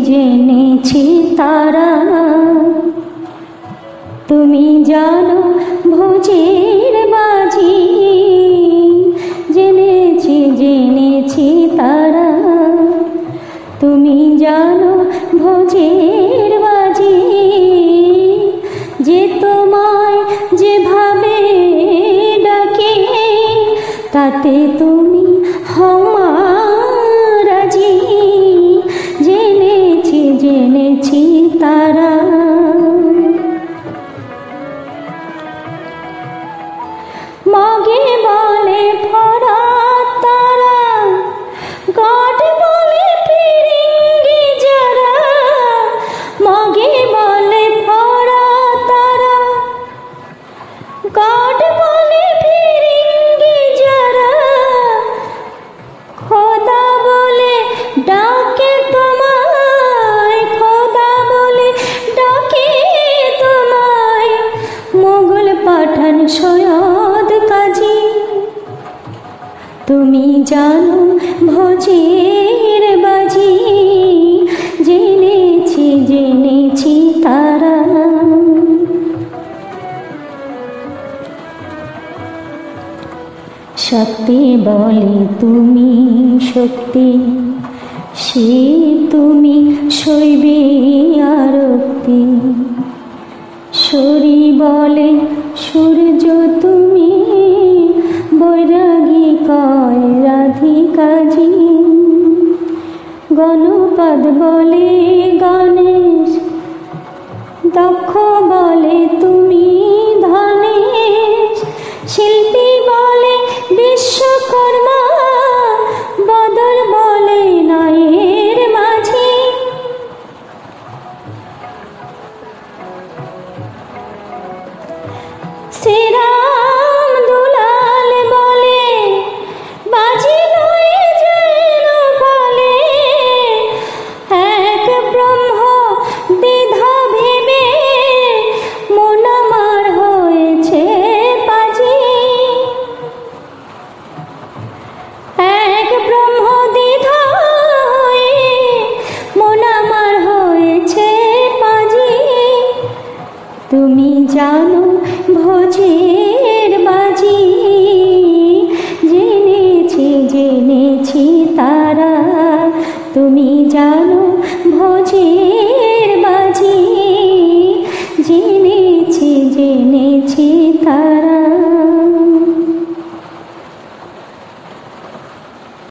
জেনেছি তারা তুমি জানো ভোজের বাজি জেনেছি তারা তুমি জানো ভোজের বাজি যে তোমায় যেভাবে ডাকে তাতে তুমি হও রাজি জেনেছি তারা মাগে বলে ফরাত তারা গাড বলে ফিরিঙ্গি যারা মাগে বলে ফরাত তারা গাড বলে ফিরিঙ্গি যারা খোদা বলে ডাকে তোমায় খোদা বলে ডাকে তোমায় মোগল পাঠান সৈয়দ কাজী তুমি জানো ভোজের বাজি জেনেছি তারা শক্তি বলে তুমি শক্তি সে তুমি শৈবে আরক্তি শরী বলে সূর্য তুমি বৈরাগী কয় রাধিকাজি গণপদ বলে গণেশ দক্ষ বলে তুমি ধনেশ শিল্পী বলে বিশ্বকর্মা বদর বলে নয়ের মাঝি শ্রীরাম দুলাল বলে বাজি লয়ে যেন বলে এক ব্রহ্ম দ্বিধা ভেবে মন আমার হয়েছে বাজি এক ব্রহ্ম দ্বিধা হয়ে মন আমার হয়েছে বাজি তুমি জানো ভোজের বাজি জেনেছি তারা তুমি জানো ভোজের বাজি জেনেছি তারা।